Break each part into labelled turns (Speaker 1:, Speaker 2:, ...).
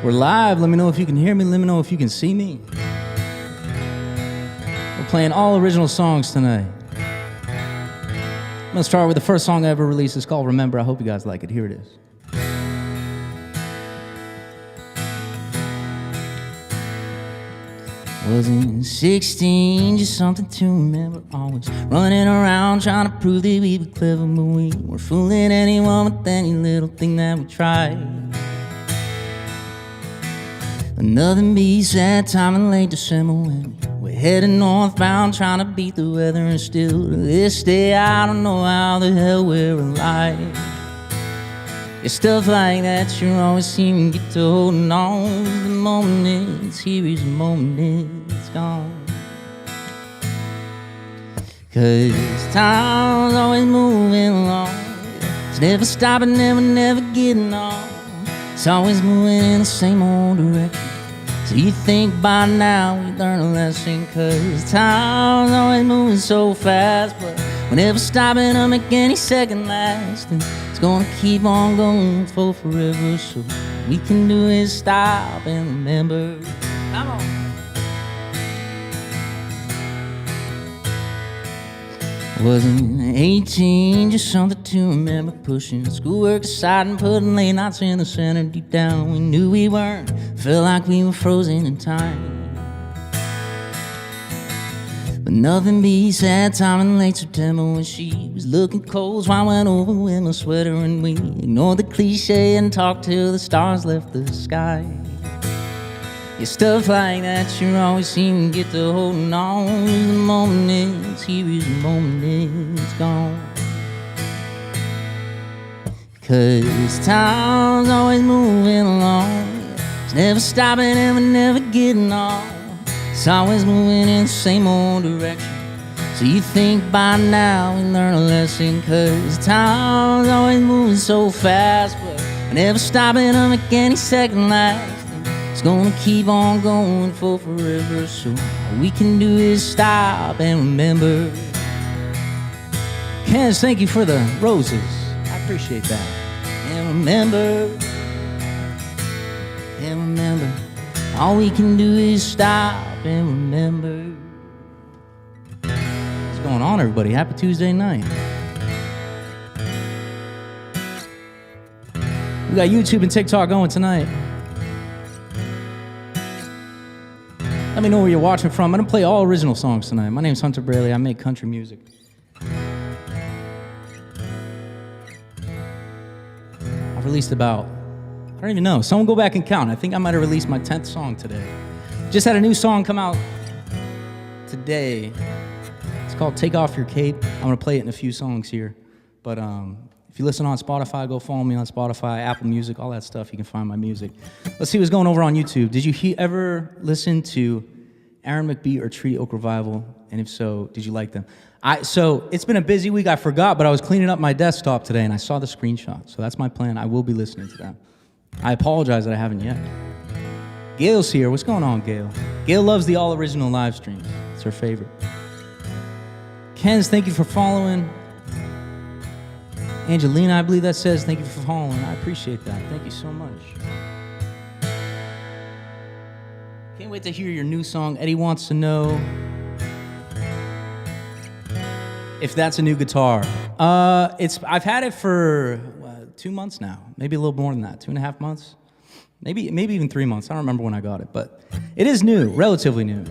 Speaker 1: We're live. Let me know if you can hear me. Let me know if you can see me. We're playing all original songs tonight. I'm gonna start with the first song I ever released. It's called Remember. I hope you guys like it. Here it is. Wasn't 16, just something to remember. Always running around trying to prove that we were clever, but we were fooling anyone with any little thing that we tried. But nothing beats that time in late December when we're heading northbound trying to beat the weather, and still to this day I don't know how the hell we're alive. It's stuff like that you always seem to get to holding on. The moment it's here is the moment it's gone. 'Cause time's always moving along. It's never stopping, never getting off. It's always moving in the same old direction. So you think by now we learn a lesson, 'cause time's always moving so fast, but we're never stopping to make any second last. And it's gonna keep on going for forever, so we can do is stop and remember. Come on. Wasn't 18, just something to remember. Pushing schoolwork aside and putting late nights in the center. Deep down we knew we weren't, felt like we were frozen in time. But nothing beats that time in late September when she was looking cold, so I went over with my sweater and we ignored the cliche and talked till the stars left the sky. Yeah, stuff like that you always seem to get to holding on. The moment it's here is the moment it's gone. 'Cause time's always moving along. It's never stopping, never getting off. It's always moving in the same old direction. So you think by now we learn a lesson, 'cause time's always moving so fast, but we're never stopping to make any second last. It's gonna keep on going for forever, so all we can do is stop and remember. Kens, thank you for the roses. I appreciate that. And remember, all we can do is stop and remember. What's going on, everybody? Happy Tuesday night. We got YouTube and TikTok going tonight. Let me know where you're watching from. I'm gonna play all original songs tonight. My name's Hunter Braley. I make country music. I've released about, I don't even know. Someone go back and count. I think I might have released my 10th song today. Just had a new song come out today. It's called Take Off Your Cape. I'm gonna play it in a few songs here. But if you listen on Spotify, go follow me on Spotify, Apple Music, all that stuff. You can find my music. Let's see what's going over on YouTube. Did you ever listen to Aaron McBee or Tree Oak Revival? And if so, did you like them? So it's been a busy week. I forgot, but I was cleaning up my desktop today and I saw the screenshot. So that's my plan. I will be listening to them. I apologize that I haven't yet. Gail's here. What's going on, Gail? Gail loves the all original live streams. It's her favorite. Kens, thank you for following. Angelina, I believe that says, thank you for following. I appreciate that. Thank you so much. Can't wait to hear your new song. Eddie wants to know if that's a new guitar. I've had it for 2 months now. Maybe a little more than that. 2.5 months. Maybe even 3 months. I don't remember when I got it, but it is new, relatively new.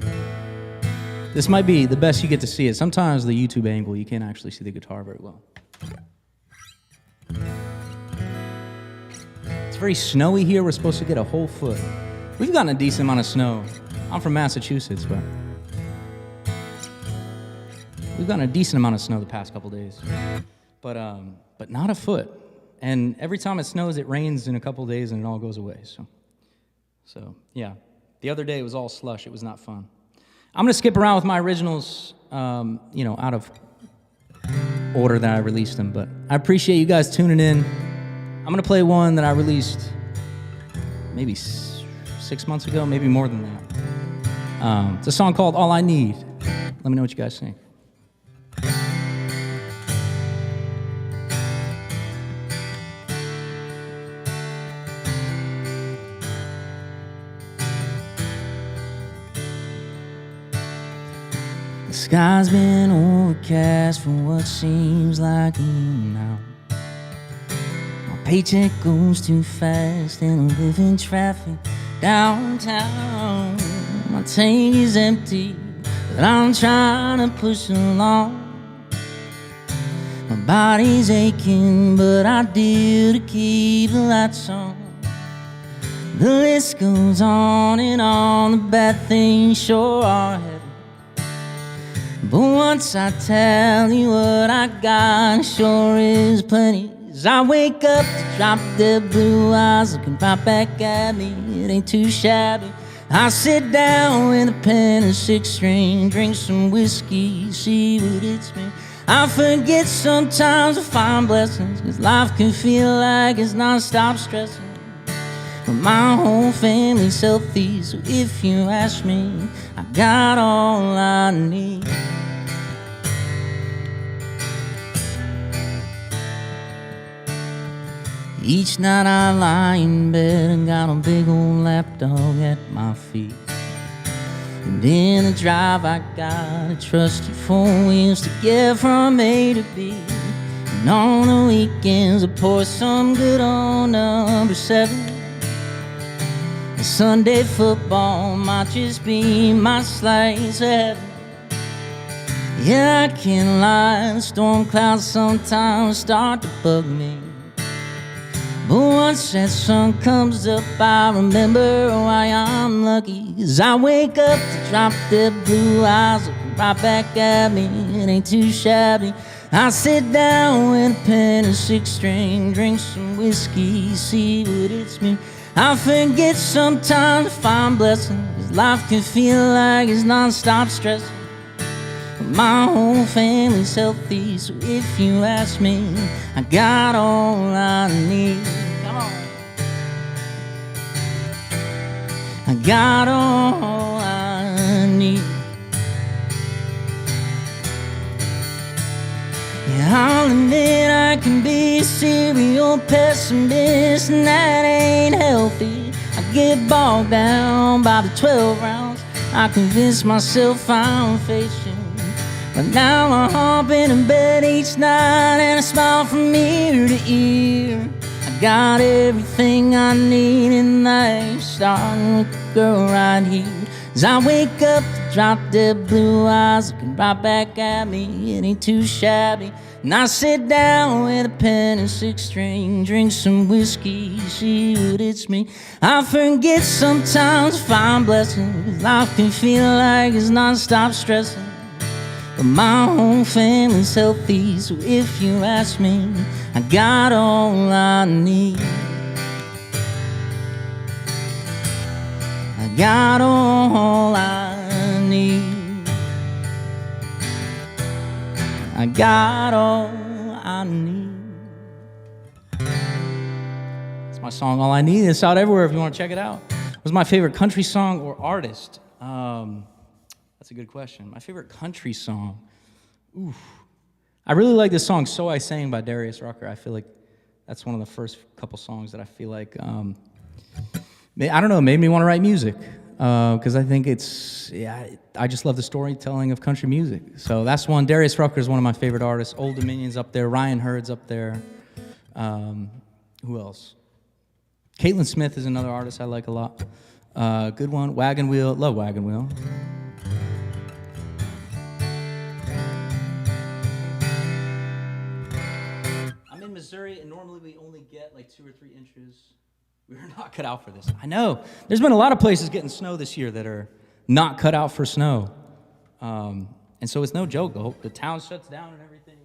Speaker 1: This might be the best you get to see it. Sometimes the YouTube angle, you can't actually see the guitar very well. It's very snowy here. We're supposed to get a whole foot. We've gotten a decent amount of snow. I'm from Massachusetts, but we've gotten a decent amount of snow the past couple days. But not a foot. And every time it snows, it rains in a couple days and it all goes away. So yeah. The other day it was all slush. It was not fun. I'm gonna skip around with my originals, out of order that I released them, but I appreciate you guys tuning in. I'm gonna play one that I released maybe 6 months ago, maybe more than that. It's a song called All I Need. Let me know what you guys think. Sky's been overcast for what seems like a year now. My paycheck goes too fast and I live in traffic downtown. My tank is empty, but I'm trying to push along. My body's aching, but I do to keep the lights on. The list goes on and on, the bad things sure are heavy. But once I tell you what I got, it sure is plenty. As I wake up to drop dead blue eyes looking right back at me, it ain't too shabby. I sit down with a pen and 6-string, drink some whiskey, see what it's me. I forget sometimes to find blessings, 'cause life can feel like it's non-stop stressing. But my whole family's healthy, so if you ask me, I got all I need. Each night I lie in bed and got a big old lapdog at my feet. And in the drive I got a trusty 4 wheels to get from A to B. And on the weekends I pour some good on number 7. And Sunday football might just be my slice of heaven. Yeah, I can't lie, the storm clouds sometimes start to bug me. But once that sun comes up, I remember why I'm lucky. 'Cause I wake up to drop dead blue eyes looking right back at me, it ain't too shabby. I sit down with a pen and 6-string, drink some whiskey, see what it's me. I forget sometimes to find blessings, 'cause life can feel like it's non-stop stressing. But my whole family's healthy, so if you ask me, I got all I need. Come on. I got all I need. Yeah, I'll admit I can be a serial pessimist, and that ain't healthy. I get bogged down by the 12 rounds I convince myself I'm facing. But now I hop in bed each night and I smile from ear to ear. I got everything I need in life, starting with the girl right here. As I wake up to drop dead blue eyes looking right back at me, it ain't too shabby. And I sit down with a pen and 6-string, drink some whiskey, see what it's me. I forget sometimes to find blessings, 'cause life can feel like it's non-stop stressing. But my whole family's healthy, so if you ask me, I got all I need. I got all I need. I got all I need. It's my song, All I Need. It's out everywhere if you want to check it out. It was my favorite country song or artist. That's a good question. My favorite country song. Oof. I really like this song, So I Sang by Darius Rucker. I feel like that's one of the first couple songs that I feel like, I don't know, made me want to write music. Because I think I just love the storytelling of country music. So that's one. Darius Rucker is one of my favorite artists. Old Dominion's up there. Ryan Hurd's up there. Who else? Caitlin Smith is another artist I like a lot. Good one. Wagon Wheel. Love Wagon Wheel. Missouri, and normally we only get like 2 or 3 inches. We were not cut out for this. I know. There's been a lot of places getting snow this year that are not cut out for snow. And so it's no joke. The town shuts down and everything.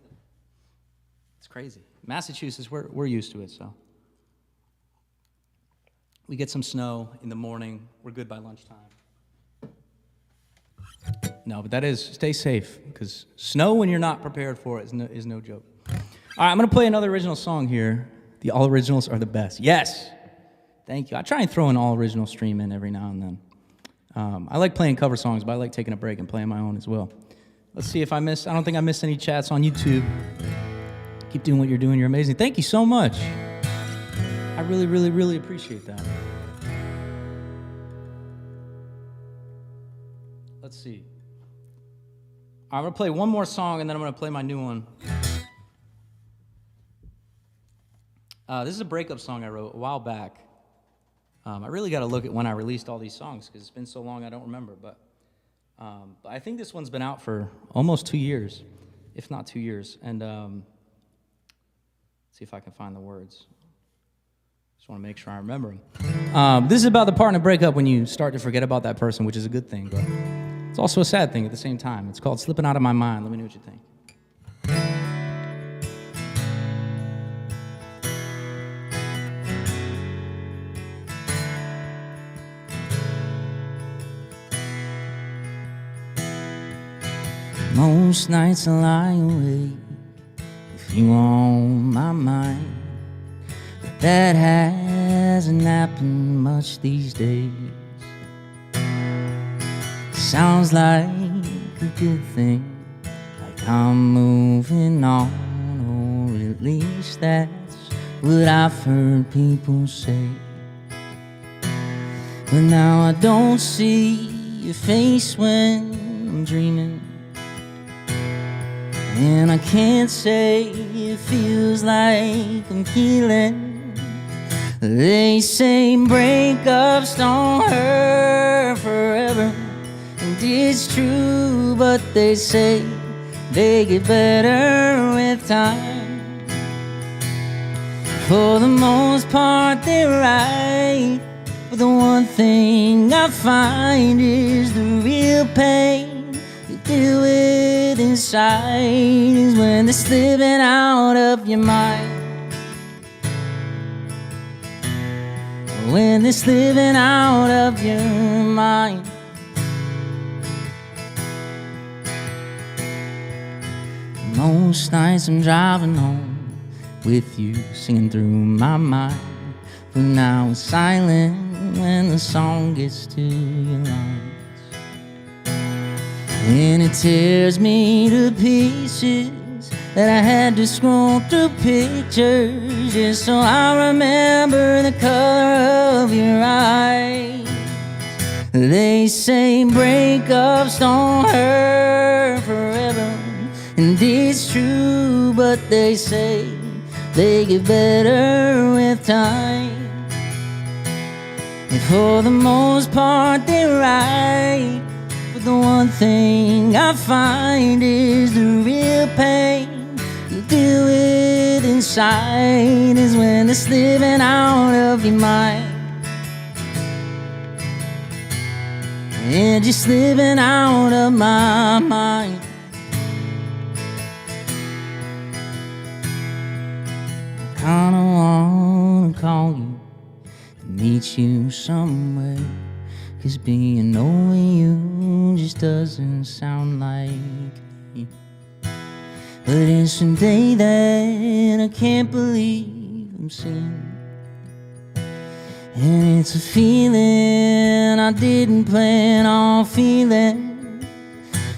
Speaker 1: It's crazy. Massachusetts, we're used to it, so. We get some snow in the morning. We're good by lunchtime. No, but that is, stay safe, because snow when you're not prepared for it is no joke. All right, I'm going to play another original song here. The all originals are the best. Yes. Thank you. I try and throw an all original stream in every now and then. I like playing cover songs, but I like taking a break and playing my own as well. Let's see if I don't think I missed any chats on YouTube. Keep doing what you're doing. You're amazing. Thank you so much. I really, really, really appreciate that. Let's see. I'm going to play one more song, and then I'm going to play my new one. This is a breakup song I wrote a while back. I really got to look at when I released all these songs because it's been so long I don't remember. But I think this one's been out for almost 2 years, if not 2 years. And see if I can find the words. Just want to make sure I remember them. This is about the part in a breakup when you start to forget about that person, which is a good thing, but it's also a sad thing at the same time. It's called Slipping Out of My Mind. Let me know what you think. Most nights I lie awake with you on my mind, but that hasn't happened much these days. Sounds like a good thing, like I'm moving on, or at least that's what I've heard people say. But now I don't see your face when I'm dreaming, and I can't say it feels like I'm healing. They say breakups don't hurt forever, and it's true, but they say they get better with time. For the most part they're right, but the one thing I find is the real pain you deal with inside is when they're slipping out of your mind. When they're slipping out of your mind. Most nights I'm driving home with you singing through my mind, but now it's silent when the song gets to your lines. And it tears me to pieces that I had to scroll through pictures just so I remember the color of your eyes. They say breakups don't hurt forever, and it's true, but they say they get better with time. And for the most part they're right, but the one thing I find is the real pain you deal with inside is when they're slipping out of your mind. And you're slipping out of my mind. I kinda wanna call you and meet you somewhere, 'cause being over you just doesn't sound like me. But it's a day that I can't believe I'm seeing, and it's a feeling I didn't plan on feeling.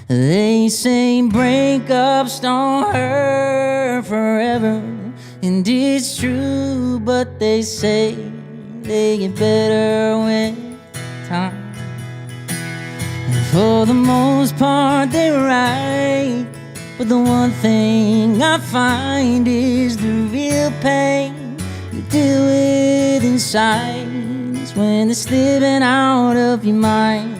Speaker 1: They say breakups don't hurt forever, and it's true, but they say they get better with time. And for the most part they're right, but the one thing I find is the real pain you deal with inside is when they're slipping out of your mind.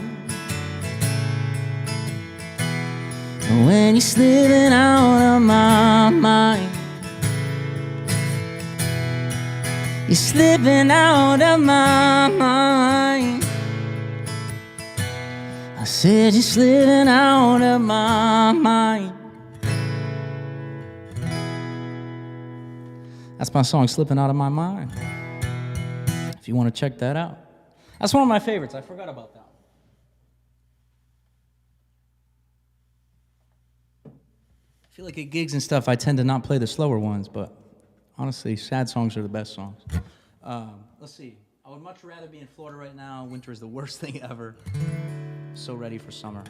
Speaker 1: And when you're slipping out of my mind, you're slipping out of my mind. I said you're slipping out of my mind. That's my song, Slipping Out of My Mind. If you want to check that out. That's one of my favorites. I forgot about that. I feel like at gigs and stuff, I tend to not play the slower ones, but honestly, sad songs are the best songs. Let's see. I would much rather be in Florida right now. Winter is the worst thing ever. So ready for summer.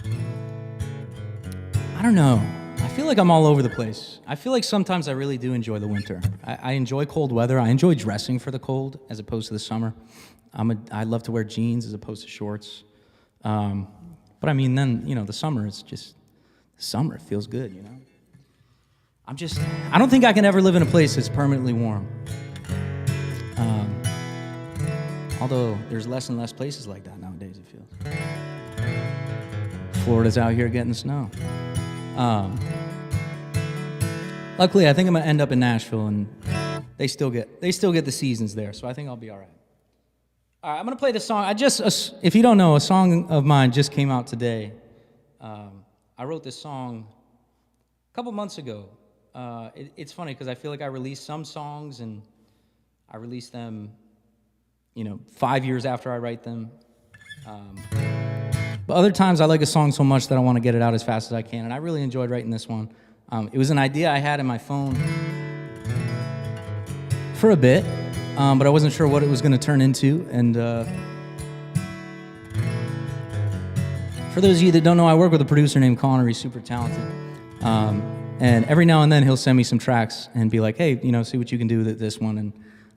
Speaker 1: I don't know. I feel like I'm all over the place. I feel like sometimes I really do enjoy the winter. I enjoy cold weather. I enjoy dressing for the cold as opposed to the summer. I love to wear jeans as opposed to shorts. But I mean, then, you know, the summer, it's just Summer, it feels good, you know? I don't think I can ever live in a place that's permanently warm. Although there's less and less places like that nowadays, it feels. Florida's out here getting snow. Luckily, I think I'm gonna end up in Nashville, and they still get the seasons there, so I think I'll be all right. All right, I'm gonna play the song. If you don't know, a song of mine just came out today. I wrote this song a couple months ago. It's funny because I feel like I release some songs and I release them, 5 years after I write them. But other times I like a song so much that I want to get it out as fast as I can, and I really enjoyed writing this one. It was an idea I had in my phone for a bit, but I wasn't sure what it was going to turn into. And for those of you that don't know, I work with a producer named Connor. He's super talented. And every now and then he'll send me some tracks and be like, hey, see what you can do with this one. And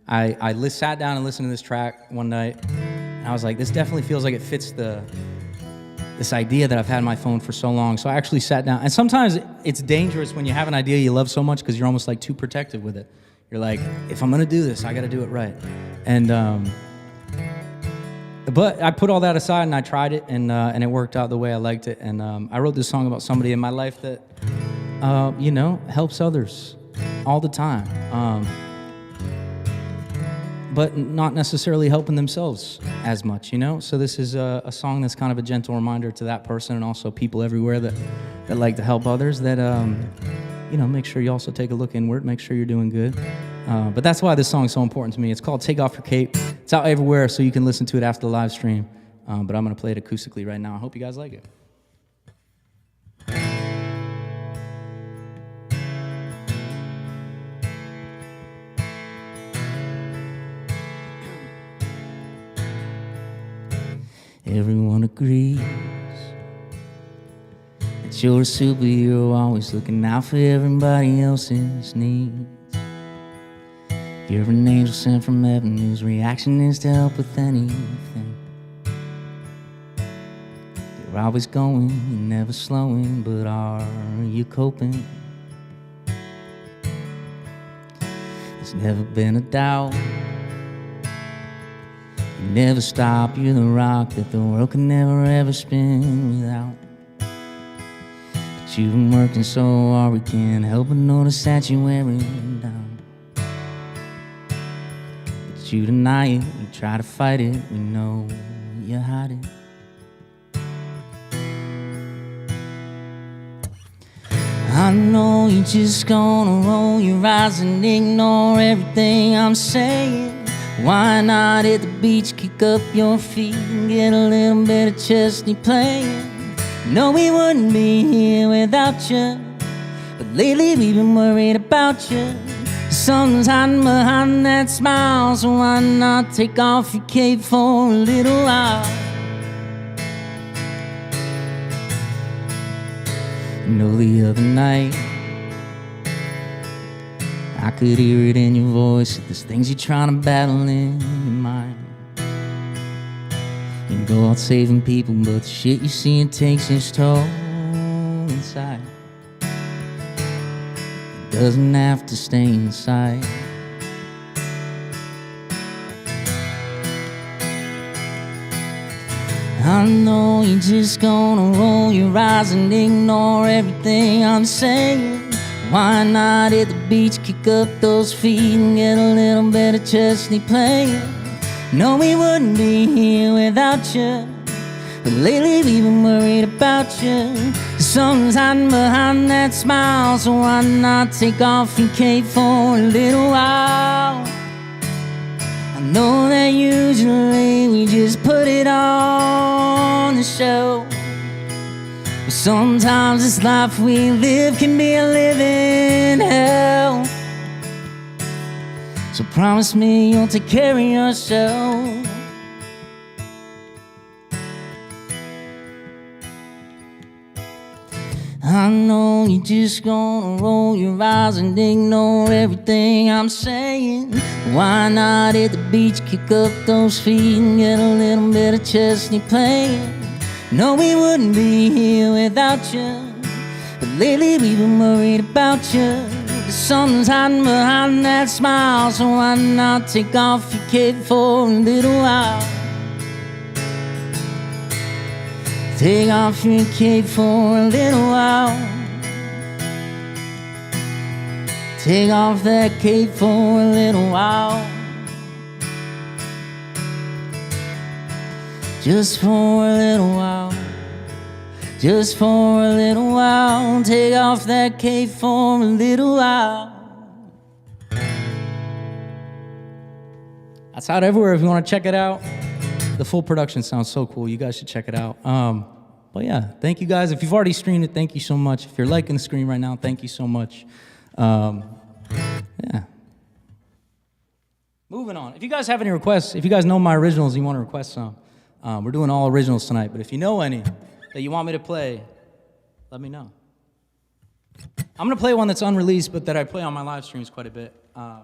Speaker 1: I sat down and listened to this track one night, and I was like, this definitely feels like it fits this idea that I've had in my phone for so long. So I actually sat down. And sometimes it's dangerous when you have an idea you love so much because you're almost like too protective with it. You're like, if I'm gonna do this, I gotta do it right. And but I put all that aside and I tried it, and it worked out the way I liked it. And I wrote this song about somebody in my life that helps others all the time, but not necessarily helping themselves as much, So this is a song that's kind of a gentle reminder to that person, and also people everywhere that like to help others, that make sure you also take a look inward, make sure you're doing good. But that's why this song is so important to me. It's called Take Off Your Cape. It's out everywhere, so you can listen to it after the live stream. But I'm gonna play it acoustically right now. I hope you guys like it. Everyone agrees that you're a superhero, always looking out for everybody else's needs. You're an angel sent from heaven whose reaction is to help with anything. You're always going, you're never slowing, but are you coping? There's never been a doubt. You never stop, you're the rock that the world can never ever spin without. But you've been working so hard, we can't help but notice that you're wearing down. But you deny it, you try to fight it, we know you hide it. I know you're just gonna roll your eyes and ignore everything I'm saying. Why not at the beach, kick up your feet and get a little bit of Chesney playing? No, we wouldn't be here without you, but lately we've been worried about you. Something's hiding behind that smile, so why not take off your cape for a little while? The other night I could hear it in your voice, that there's things you're trying to battle in your mind. You go out saving people, but the shit you see, it takes its toll inside. It doesn't have to stay inside. I know you're just gonna roll your eyes and ignore everything I'm saying. Why not at the beach, kick up those feet and get a little bit of Chesney playing? No, we wouldn't be here without you, but lately we've been worried about you. Something's hiding behind that smile, so why not take off your cape for a little while? I know that usually we just put it on the show, but sometimes this life we live can be a living hell. So promise me you'll take care of yourself. I know you're just gonna roll your eyes and ignore everything I'm saying. Why not at the beach, kick up those feet and get a little bit of Chesney playing? No, we wouldn't be here without you, But lately we've been worried about you. The sun's hiding behind that smile, so why not take off your cape for a little while? Take off your cape for a little while. Take off that cape for a little while. Just for a little while. Just for a little while. Take off that cape for a little while. That's out everywhere if you want to check it out. The full production sounds so cool. You guys should check it out. But yeah, thank you guys. If you've already streamed it, thank you so much. If you're liking the screen right now, thank you so much. Yeah. Moving on. If you guys have any requests, if you guys know my originals and you want to request some, we're doing all originals tonight. But if you know any that you want me to play, let me know. I'm going to play one that's unreleased, but that I play on my live streams quite a bit. And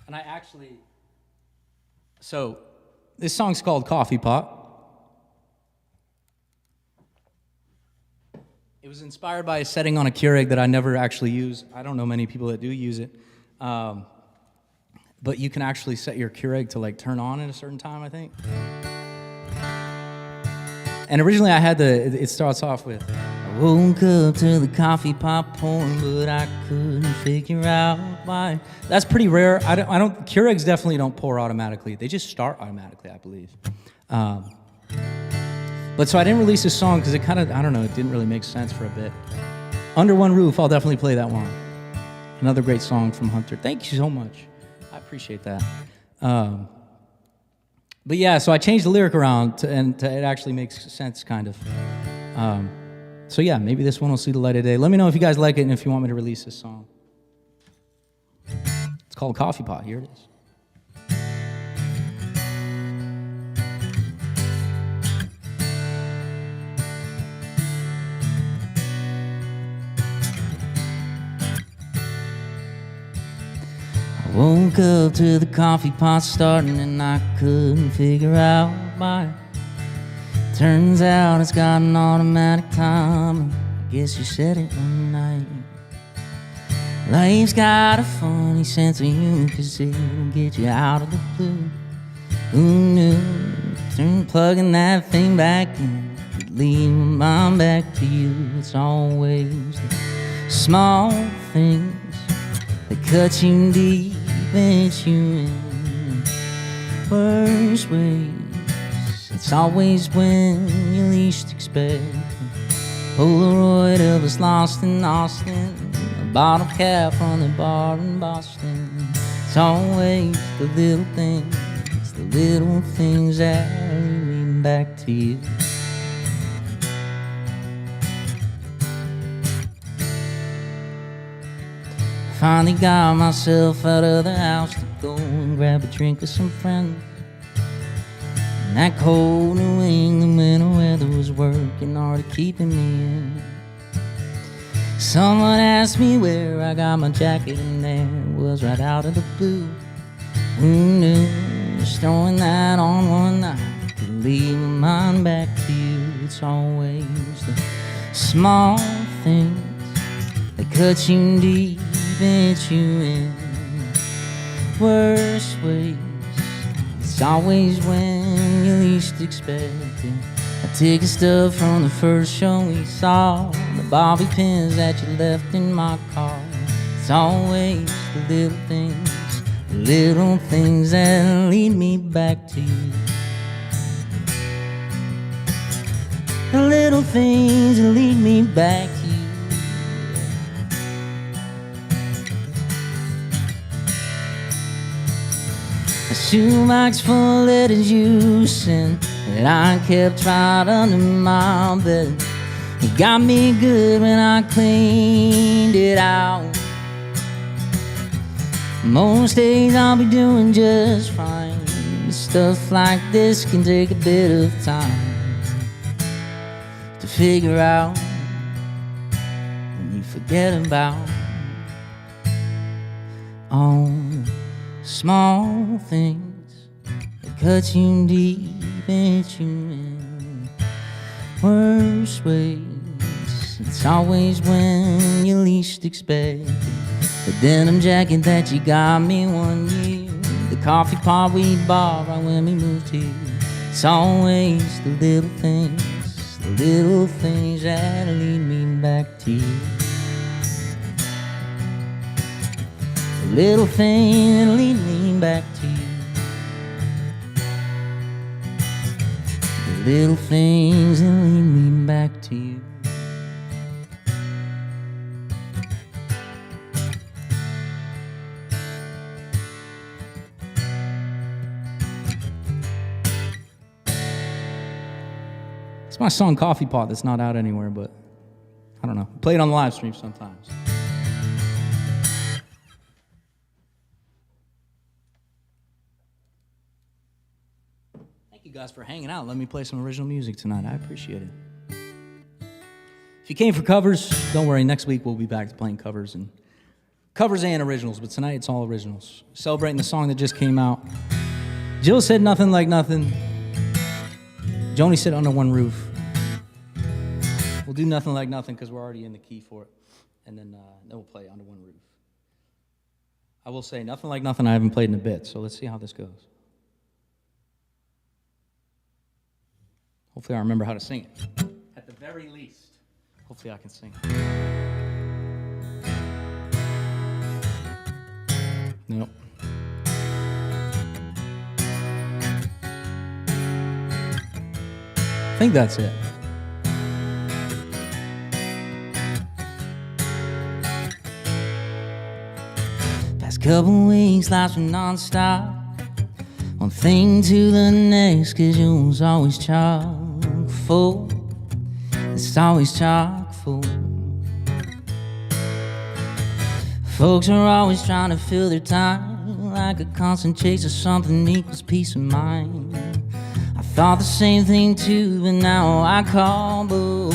Speaker 1: I actually... So, this song's called Coffee Pot. It was inspired by a setting on a Keurig that I never actually use. I don't know many people that do use it. But you can actually set your Keurig to like turn on at a certain time, I think. And originally I had it starts off with, I woke up to the coffee pot pouring, but I couldn't figure out why. That's pretty rare. Keurigs definitely don't pour automatically. They just start automatically, I believe. But so I didn't release this song because it kind of, I don't know, it didn't really make sense for a bit. Under One Roof, I'll definitely play that one. Another great song from Hunter. Thank you so much. I appreciate that. But yeah, so I changed the lyric around it actually makes sense, kind of. So yeah, maybe this one will see the light of day. Let me know if you guys like it and if you want me to release this song. It's called Coffee Pot. Here it is. Woke up to the coffee pot starting and I couldn't figure out why. Turns out it's got an automatic timer. I guess you said it one night. Life's got a funny sense of humor, 'cause it'll get you out of the blue. Who knew? Plugging that thing back in, leave my mind back to you. It's always the small things that cut you deep, bet you in worst ways. It's always when you least expect it. Polaroid of us lost in Austin, a bottle cap from the bar in Boston. It's always the little things that lead me back to you. Finally got myself out of the house to go and grab a drink with some friends. And that cold New England winter weather was working hard at keeping me in. Someone asked me where I got my jacket, and there it was right out of the blue. Who knew? Just throwing that on one night to leave my mind back to you. It's always the small things that cut you deep, bet you in worst ways. It's always when you least expect it. I take a stuff from the first show we saw, the bobby pins that you left in my car. It's always the little things that lead me back to you. The little things that lead me back to you. A shoebox full of letters you sent that I kept right under my bed. It got me good when I cleaned it out. Most days I'll be doing just fine. Stuff like this can take a bit of time to figure out, and you forget about all the small things that cut you deep, bet you in worst ways. It's always when you least expect the denim jacket that you got me one year, the coffee pot we bought right when we moved here. It's always the little things that lead me back to you. The little things that lead me back to you. The little things that lead me back to you. It's my song Coffee Pot that's not out anywhere, but I don't know. Play it on the live stream sometimes. Thank you guys for hanging out. Let me play some original music tonight. I appreciate it. If you came for covers, don't worry. Next week we'll be back to playing covers and originals, but tonight it's all originals. Celebrating the song that just came out. Jill said Nothing Like Nothing. Joni said Under One Roof. We'll do Nothing Like Nothing because we're already in the key for it. And then we'll play Under One Roof. I will say Nothing Like Nothing I haven't played in a bit, so let's see how this goes. Hopefully I remember how to sing it. At the very least, hopefully I can sing it. Nope. I think that's it. Past couple weeks, life's been non-stop. One thing to the next, 'cause you was always chock full. It's always chock full. Folks are always trying to fill their time, like a constant chase of something equals peace of mind. Thought the same thing too, but now I call boo.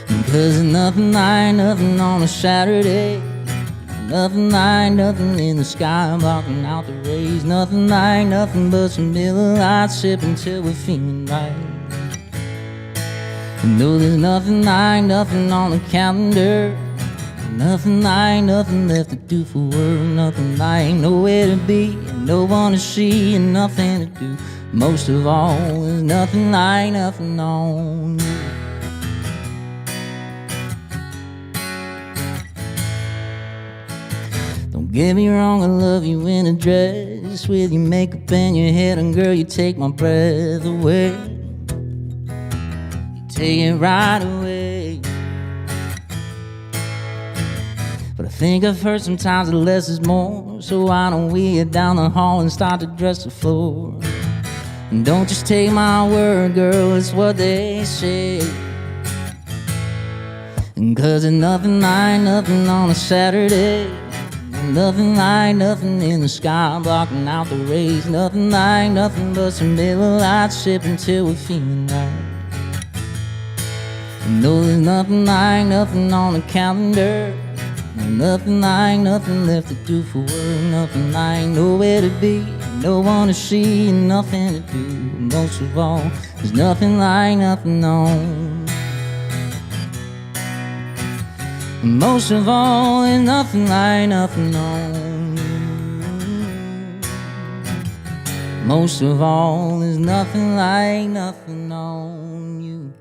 Speaker 1: Cause there's nothing like nothing on a Saturday. Nothing like nothing in the sky blocking out the rays. Nothing like nothing but some Miller Lite sipping till we're feeling right. And no, there's nothing like nothing on the calendar. Nothing like nothing left to do for work. Nothing like nowhere to be and no one to see and nothing to do. Most of all, there's nothing like nothing on you. Don't get me wrong, I love you in a dress with your makeup and your hair, and girl, you take my breath away. You take it right away. But I think I've heard sometimes that less is more. So why don't we get down the hall and start to dress the floor? And don't just take my word, girl, it's what they say. And 'cause there's nothing like nothing on a Saturday. Nothing like nothing in the sky blocking out the rays. Nothing like nothing but some Miller Lite sipping till we're feeling right. And no, there's nothing like nothing on the calendar. Nothing like nothing left to do for work. Nothing like nowhere to be, no one to see, and nothing to do. Most of all, there's nothing like nothing on. Most of all, there's nothing like nothing on. Most of all, there's nothing like nothing on you.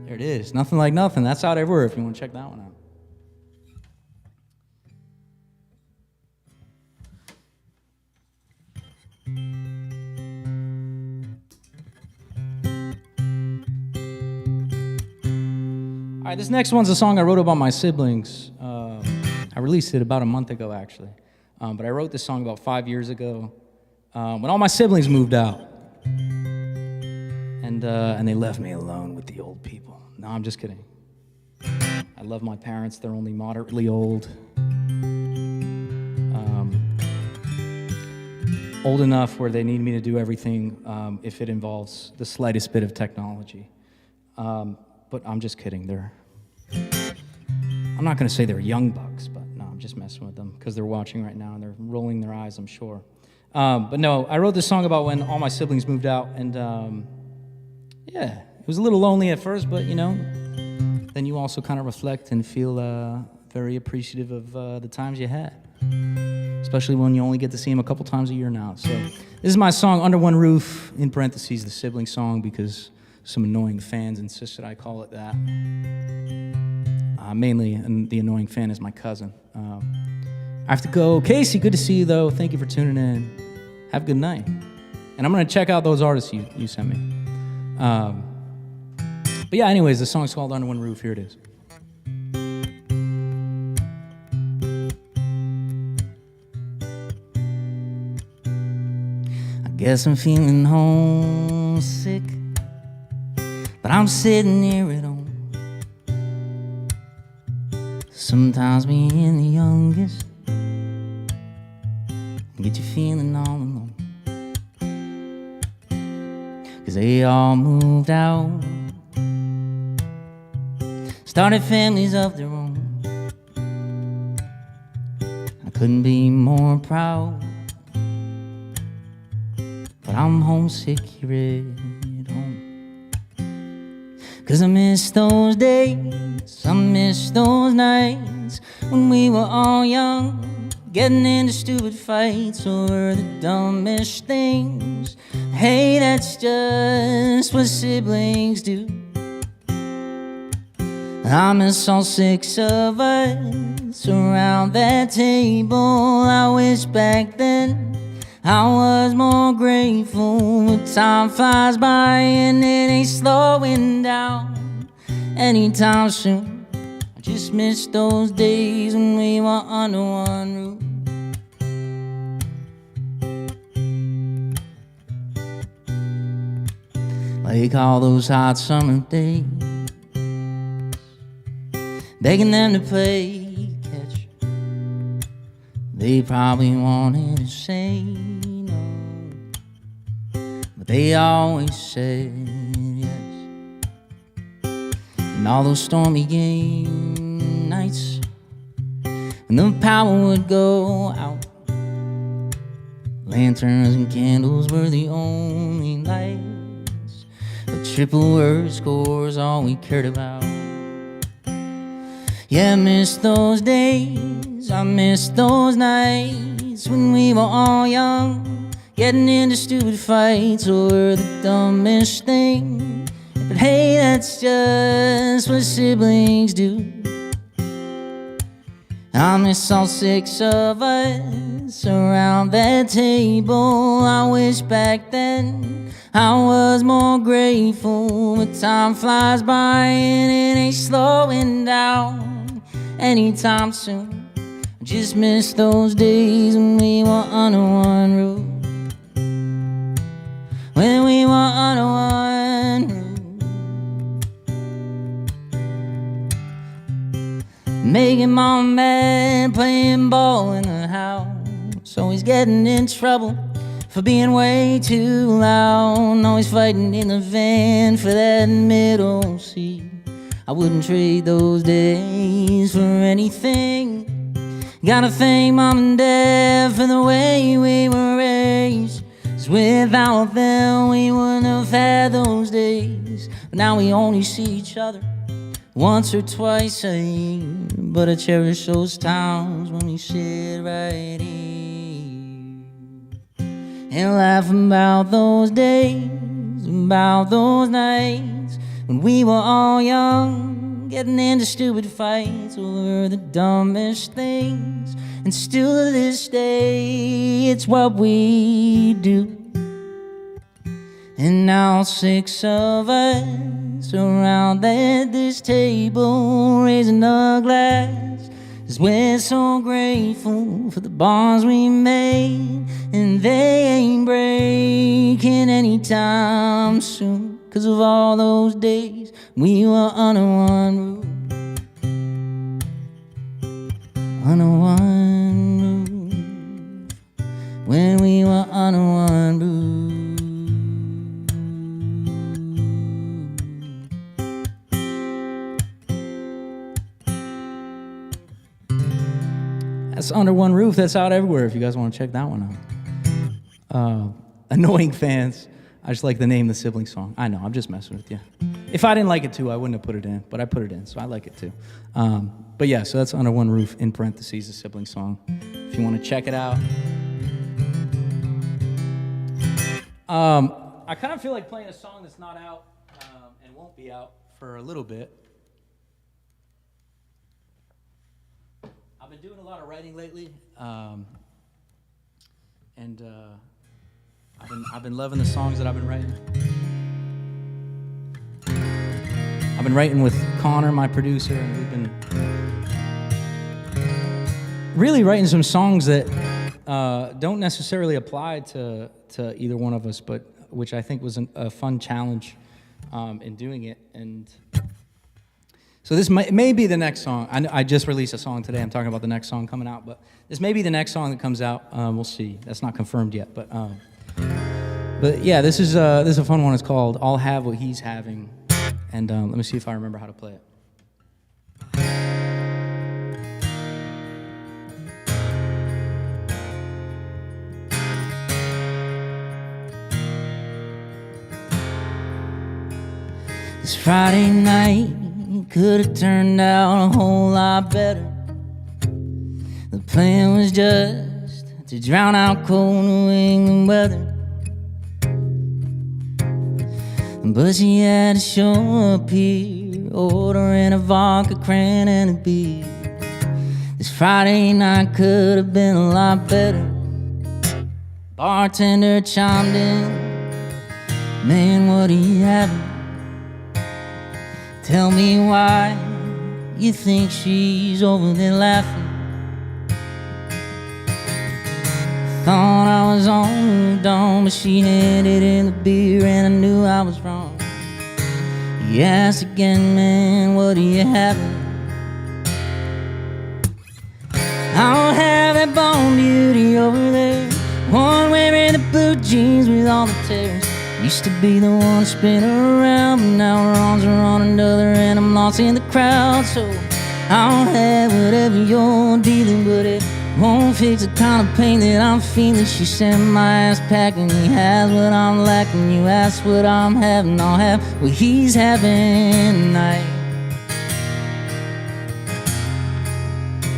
Speaker 1: There it is. Nothing Like Nothing. That's out everywhere if you want to check that one out. All right, this next one's a song I wrote about my siblings. I released it about a month ago, actually. But I wrote this song about 5 years ago when all my siblings moved out. And they left me alone with the old people. No, I'm just kidding. I love my parents. They're only moderately old. Old enough where they need me to do everything if it involves the slightest bit of technology. But I'm just kidding. I'm not going to say they're young bucks, but no, I'm just messing with them because they're watching right now and they're rolling their eyes, I'm sure. But no, I wrote this song about when all my siblings moved out, and Yeah, it was a little lonely at first, but then you also kind of reflect and feel very appreciative of the times you had, especially when you only get to see them a couple times a year now. So this is my song, Under One Roof, in parentheses, the sibling song, because some annoying fans insisted I call it that. Mainly, and the annoying fan is my cousin. I have to go. Casey, good to see you, though. Thank you for tuning in. Have a good night. And I'm going to check out those artists you sent me. But yeah, anyways, the song's called Under One Roof. Here it is. I guess I'm feeling homesick, but I'm sitting here at home. Sometimes being the youngest get you feeling all alone, 'cause they all moved out, started families of their own. I couldn't be more proud, but I'm homesick here at home, 'cause I miss those days, I miss those nights when we were all young, getting into stupid fights over the dumbest things. Hey, that's just what siblings do. I miss all 6 of us around that table. I wish back then I was more grateful. But time flies by and it ain't slowing down anytime soon. I just miss those days when we were under one roof. Like all those hot summer days, begging them to play catch. They probably wanted to say no, but they always said yes. And all those stormy game nights when the power would go out, lanterns and candles were the only lights. But triple word scores all we cared about. Yeah, I miss those days, I miss those nights when we were all young, getting into stupid fights over the dumbest thing. But hey, that's just what siblings do. I miss all 6 of us around that table. I wish back then I was more grateful. But time flies by and it ain't slowing down anytime soon. I just miss those days when we were under one roof. When we were under one roof. Making mom mad, playing ball in the house. Always getting in trouble for being way too loud. Always fighting in the van for that middle seat. I wouldn't trade those days for anything. Gotta thank mom and dad for the way we were raised, 'cause without them we wouldn't have had those days. But now we only see each other once or twice a year. But I cherish those times when we sit right here and laugh about those days, about those nights when we were all young, getting into stupid fights over the dumbest things. And still to this day, it's what we do. And now 6 of us around at this table, raising a glass, 'cause we're so grateful for the bonds we made. And they ain't breaking anytime soon, 'cause of all those days we were under one roof. Under one roof. When we were under one roof. That's Under One Roof. That's out everywhere if you guys want to check that one out. Annoying fans, I just like the name, the sibling song. I know, I'm just messing with you. If I didn't like it too, I wouldn't have put it in, but I put it in, so I like it too. But yeah, so that's Under One Roof, in parentheses, the sibling song. If you want to check it out. I kind of feel like playing a song that's not out and won't be out for a little bit. I've been doing a lot of writing lately, and I've been loving the songs that I've been writing. I've been writing with Connor, my producer, and we've been really writing some songs that don't necessarily apply to either one of us, but which I think was a fun challenge in doing it. And so this may be the next song. I just released a song today. I'm talking about the next song coming out, but this may be the next song that comes out. We'll see. That's not confirmed yet, but yeah, this is a fun one. It's called "I'll Have What He's Having," and let me see if I remember how to play it. This Friday night could have turned out a whole lot better. The plan was just to drown out cold New England weather, but she had to show up here, ordering a vodka, cran, and a beer. This Friday night could have been a lot better. Bartender chimed in, "Man, what are you having? Tell me why you think she's over there laughing." Thought I was on the dawn, but she handed in the beer and I knew I was wrong. He asked again, "Man, what are you having?" "I don't have that Bone Beauty over there, one wearing the blue jeans with all the tears. Used to be the one to spin her around, but now her arms are on another and I'm lost in the crowd. So I'll have whatever you're dealing, but it won't fix the kind of pain that I'm feeling." She sent my ass packing. He has what I'm lacking. You ask what I'm having, I'll have what he's having tonight.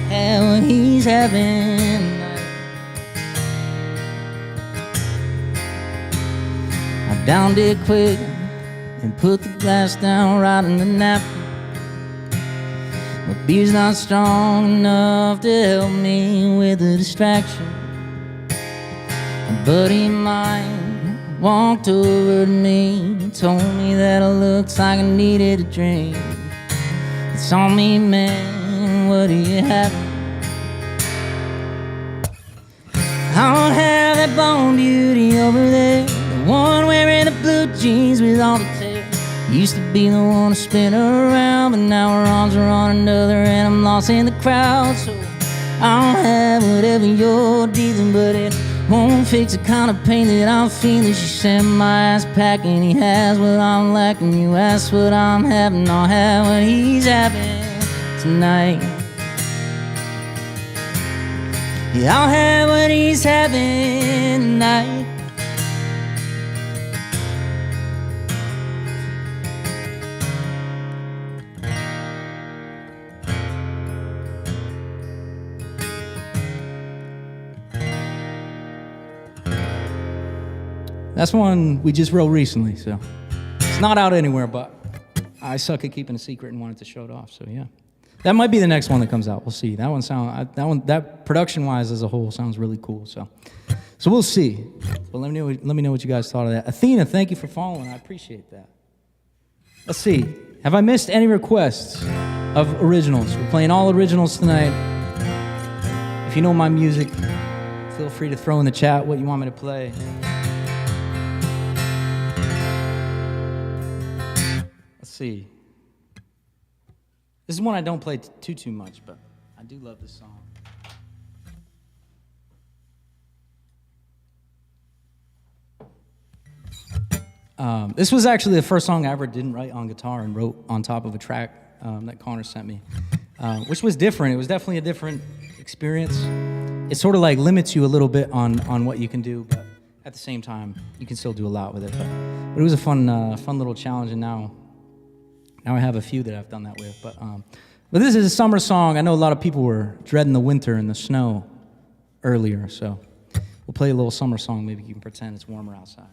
Speaker 1: Have what he's having tonight. I downed it quick and put the glass down right in the napkin. My beer's not strong enough to help me with the distraction. A buddy of mine walked over to me and told me that it looks like I needed a drink. It's on me, man, what do you have? I don't have that Bone Beauty over there, the one wearing the blue jeans with all the tears. Used to be the one to spin her around, but now her arms are on another and I'm lost in the crowd. So I'll have whatever you're dealing, but it won't fix the kind of pain that I'm feeling. She sent my ass packing. He has what I'm lacking. You ask what I'm having, I'll have what he's having tonight. Yeah, I'll have what he's having tonight. That's one we just wrote recently, so it's not out anywhere, but I suck at keeping a secret and wanted to show it off, so yeah. That might be the next one that comes out. We'll see. That production-wise as a whole sounds really cool, so we'll see. But let me know what you guys thought of that. Athena, thank you for following. I appreciate that. Let's see. Have I missed any requests of originals? We're playing all originals tonight. If you know my music, feel free to throw in the chat what you want me to play. See, this is one I don't play too much, but I do love this song. This was actually the first song I ever didn't write on guitar and wrote on top of a track that Connor sent me, which was different. It was definitely a different experience. It sort of like limits you a little bit on what you can do, but at the same time, you can still do a lot with it. But it was a fun little challenge, and now I have a few that I've done that with. But this is a summer song. I know a lot of people were dreading the winter and the snow earlier, so we'll play a little summer song. Maybe you can pretend it's warmer outside.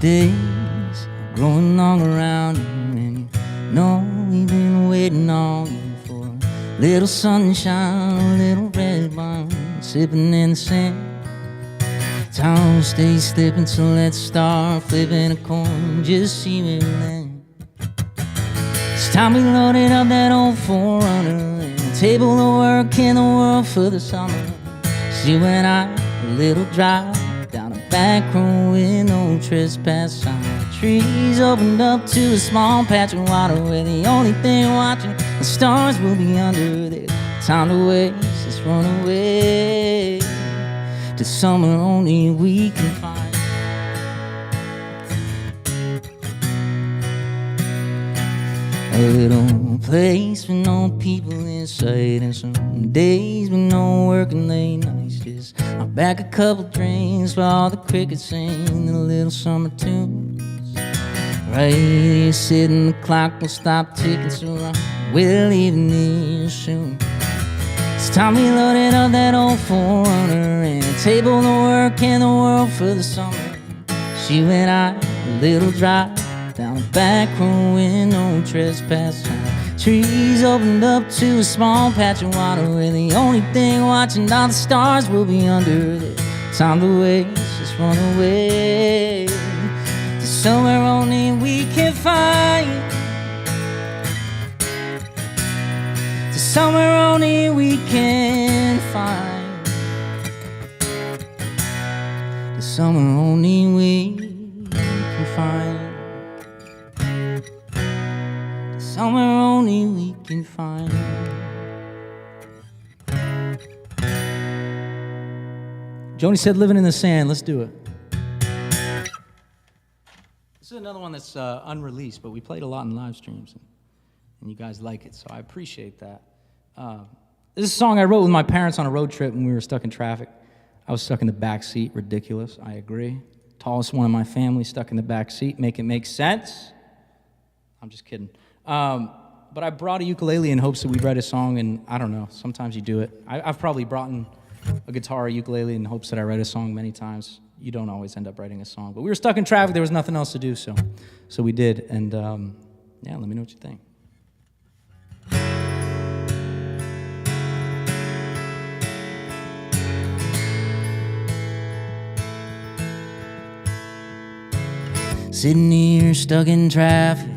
Speaker 1: Days are growing long around you, and you know we've been waiting on you for a little sunshine, a little red wine, sipping in the sand. Time stays slipping, so let's start flipping a coin, just see where we land. It's time we loaded up that old 4Runner and table the work in the world for the summer. She went out a little drive down a back road with no trespass sign. Trees opened up to a small patch of water where the only thing watching the stars will be under there. Time to waste, let's run away to somewhere only we can find. A little place with no people in sight, and some days with no work and late nights. Just knock back a couple drinks while all the crickets sing a little summer tunes. Right here sitting, the clock will stop ticking, so we're leaving here soon. It's time we loaded up that old 4Runner and table the work in the world for the summer. She went out a little drive down the back road with no trespass sign. Trees opened up to a small patch of water where the only thing watching all the stars will be under there. Time to waste, just run away to somewhere only we can find. To somewhere only we can find. To somewhere only we can find. Somewhere only we can find. Joni said living in the sand. Let's do it. This is another one that's unreleased, but we played a lot in live streams, and you guys like it, so I appreciate that. This is a song I wrote with my parents on a road trip when we were stuck in traffic. I was stuck in the back seat. Ridiculous, I agree. Tallest one in my family stuck in the back seat. Make it make sense? I'm just kidding. But I brought a ukulele in hopes that we'd write a song, and I don't know, sometimes you do it. I've probably brought in a guitar or ukulele in hopes that I write a song many times. You don't always end up writing a song. But we were stuck in traffic, there was nothing else to do, so we did. And yeah, let me know what you think. Sitting here stuck in traffic,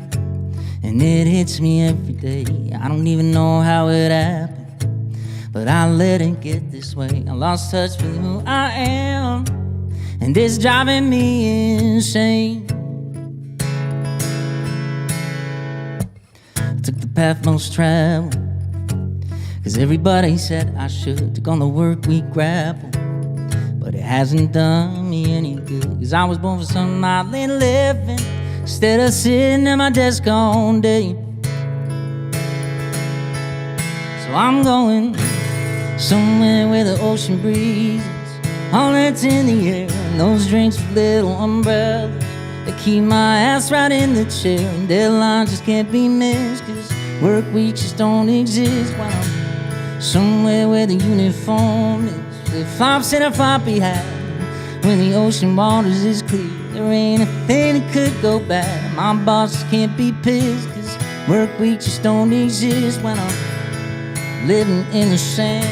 Speaker 1: and it hits me every day. I don't even know how it happened, but I let it get this way. I lost touch with who I am, and it's driving me insane. I took the path most traveled, 'cause everybody said I should. Took on the work we grappled, but it hasn't done me any good. 'Cause I was born for some island living, instead of sitting at my desk all day. So I'm going somewhere where the ocean breezes, all that's in the air, and those drinks with little umbrellas that keep my ass right in the chair. And deadlines just can't be missed, 'cause work weeks just don't exist. When I'm somewhere where the uniform is flip-flops and a floppy hat, when the ocean waters is clear, there ain't a thing that could go bad. My bosses can't be pissed, 'cause work weeks just don't exist when I'm living in the sand.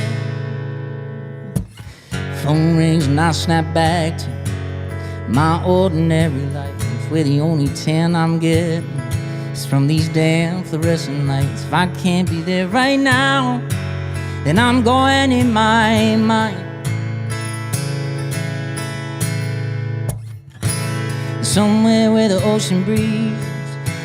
Speaker 1: Phone rings and I snap back to my ordinary life, where the only tan I'm getting is from these damn fluorescent lights. If I can't be there right now, then I'm going in my mind. Somewhere where the ocean breezes,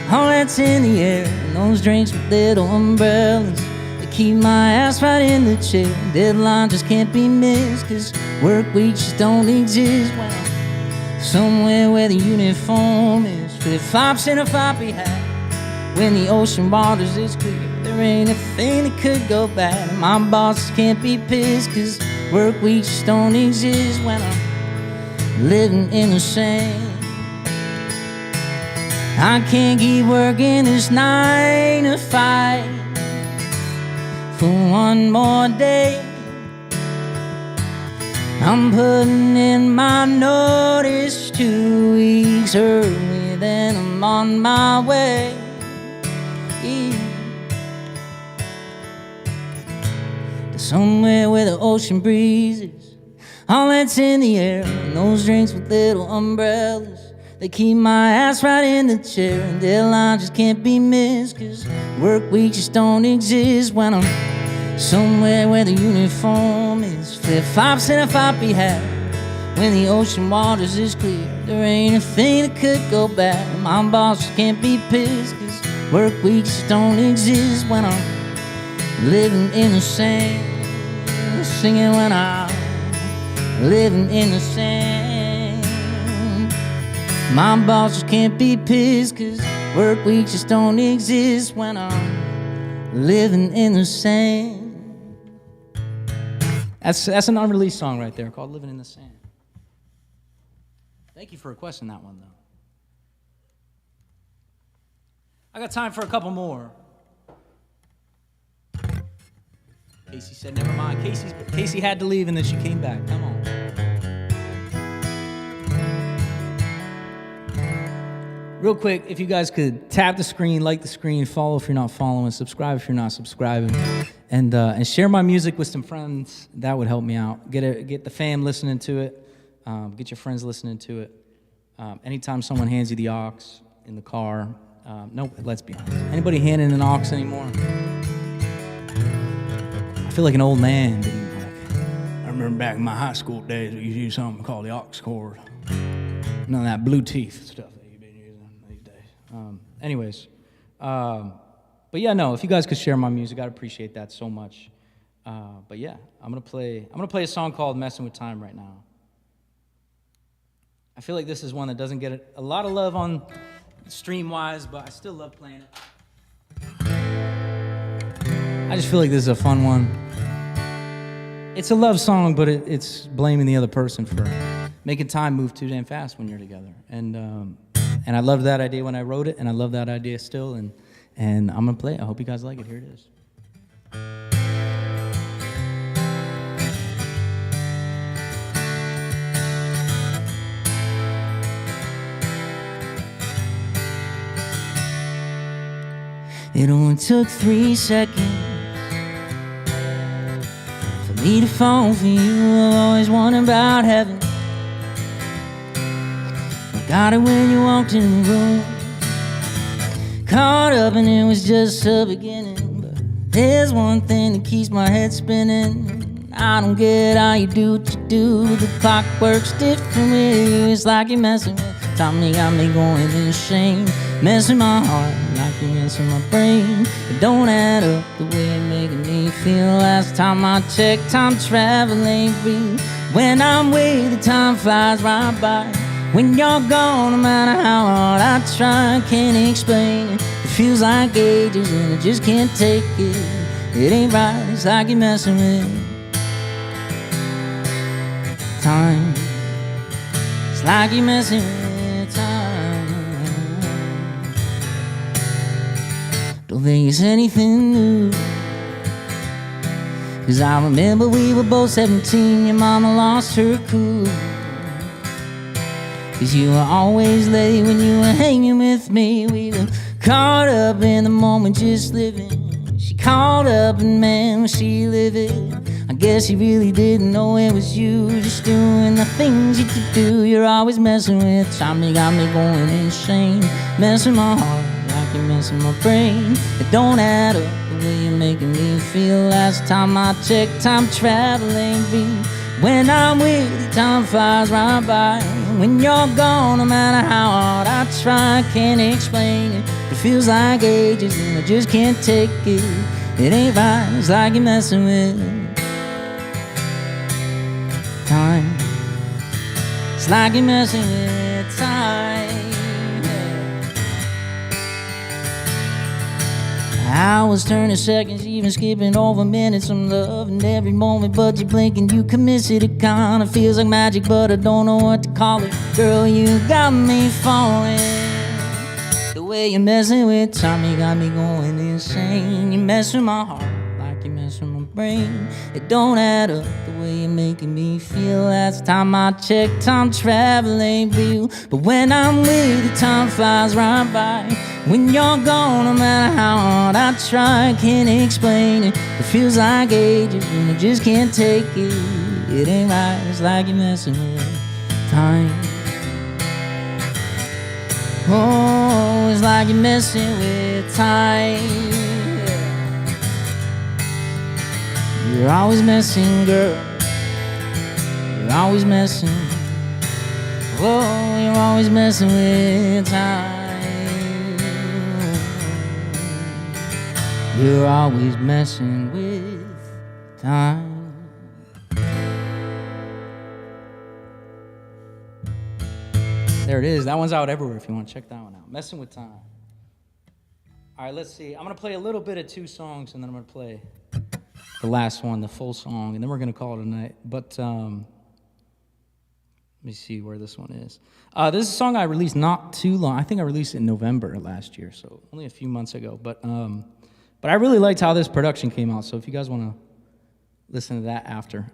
Speaker 1: all that's in the air, and those drinks with little umbrellas that keep my ass right in the chair. Deadline just can't be missed, 'cause work weeks just don't exist. Well, somewhere where the uniform is flip-flops and a floppy hat. When the ocean waters is clear, there ain't a thing that could go bad. My boss can't be pissed, 'cause work weeks just don't exist when I'm living in the sand. I can't keep working this 9 to 5 for one more day. I'm putting in my notice 2 weeks early, then I'm on my way. To somewhere where the ocean breezes, all that's in the air, and those drinks with little umbrellas, they keep my ass right in the chair, and deadlines just can't be missed, 'cause work weeks just don't exist when I'm somewhere where the uniform is flip-flops and a floppy hat. When the ocean waters is clear, there ain't a thing that could go bad. My boss just can't be pissed, 'cause work weeks just don't exist when I'm living in the sand. Singing when I'm living in the sand. My boss just can't be pissed, 'cause work weeks just don't exist when I'm living in the sand. That's an unreleased song right there called Living in the Sand. Thank you for requesting that one, though. I got time for a couple more. Casey said, never mind. Casey had to leave and then she came back. Come on. Real quick, if you guys could tap the screen, like the screen, follow if you're not following, subscribe if you're not subscribing, and share my music with some friends. That would help me out. Get the fam listening to it. Get your friends listening to it. Anytime someone hands you the aux in the car, nope, let's be honest. Anybody handing an aux anymore? I feel like an old man. I remember back in my high school days, we used to use something called the aux cord. None of that Bluetooth stuff that you've been using these days. But yeah, no. If you guys could share my music, I'd appreciate that so much. But yeah, I'm gonna play a song called "Messing with Time" right now. I feel like this is one that doesn't get a lot of love on stream-wise, but I still love playing it. I just feel like this is a fun one. It's a love song, but it's blaming the other person for making time move too damn fast when you're together. And I loved that idea when I wrote it, and I love that idea still. And I'm gonna play it. I hope you guys like it. Here it is. It only took 3 seconds for me to fall for you. I've always wondered about heaven. I got it when you walked in the room. Caught up and it was just the beginning. But there's one thing that keeps my head spinning. I don't get how you do what you do. The clock works different with you. It's like you're messing with time. You got me going insane. Messing my heart like you're messing my brain. It don't add up the way you're making me feel. Last time I checked, time travel ain't real. When I'm with you, the time flies right by. When you're gone, no matter how hard I try, I can't explain it. It feels like ages and I just can't take it. It ain't right, it's like you're messing with time. It's like you're messing with time. Don't think it's anything new, 'cause I remember we were both 17. Your mama lost her cool, 'cause you were always late when you were hanging with me. We were caught up in the moment, just living. She caught up and man, was she living. I guess you really didn't know it was you, just doing the things you could do. You're always messing with time. You got me going insane. Messing my heart like you're messing my brain. It don't add up the way you're making me feel. Last time I checked, time travel ain't real. When I'm with you, time flies right by. When you're gone, no matter how hard I try, I can't explain it. It feels like ages and I just can't take it. It ain't right, it's like you're messing with time. It's like you're messing with time. Yeah. Hours turning seconds, even skipping over minutes. I'm loving every moment, but you blink and you commit it. It kinda feels like magic, but I don't know what to call it. Girl, you got me falling. The way you're messing with time, you got me going insane. You mess with my heart like you mess with my brain. It don't add up the way you're making me feel. Last time I checked, time travel ain't real. But when I'm with you, time flies right by. When you're gone, no matter how hard I try, can't explain it. It feels like ages and I just can't take it. It ain't right, it's like you're messing with time. Oh, it's like you're messing with time. You're always messing, girl. You're always messing. Oh, you're always messing with time. You're always messing with time. There it is. That one's out everywhere if you want to check that one out. Messing with Time. All right, let's see. I'm going to play a little bit of two songs, and then I'm going to play the last one, the full song, and then we're going to call it a night. But let me see where this one is. This is a song I released not too long. I think I released it in November last year, so only a few months ago. But I really liked how this production came out, so if you guys want to listen to that after.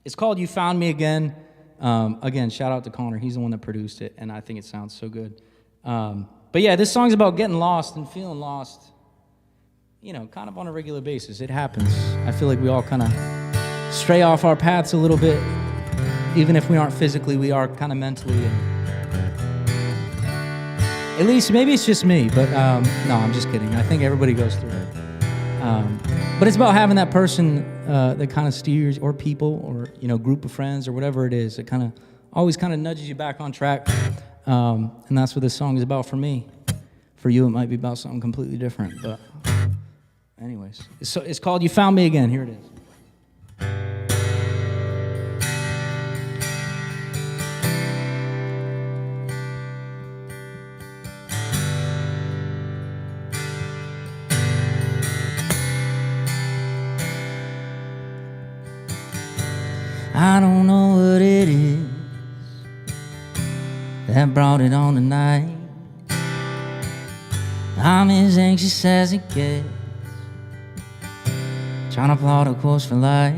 Speaker 1: It's called You Found Me Again. Again, shout out to Connor. He's the one that produced it, and I think it sounds so good. But yeah, this song's about getting lost and feeling lost, you know, kind of on a regular basis. It happens. I feel like we all kind of stray off our paths a little bit. Even if we aren't physically, we are kind of mentally. At least, maybe it's just me, but no, I'm just kidding. I think everybody goes through it. But it's about having that person that kind of steers, or people, or, you know, group of friends, or whatever it is. It kind of always kind of nudges you back on track. And that's what this song is about for me. For you, it might be about something completely different. But anyways, it's called You Found Me Again. Here it is. I don't know what it is that brought it on tonight. I'm as anxious as it gets, trying to plot a course for life.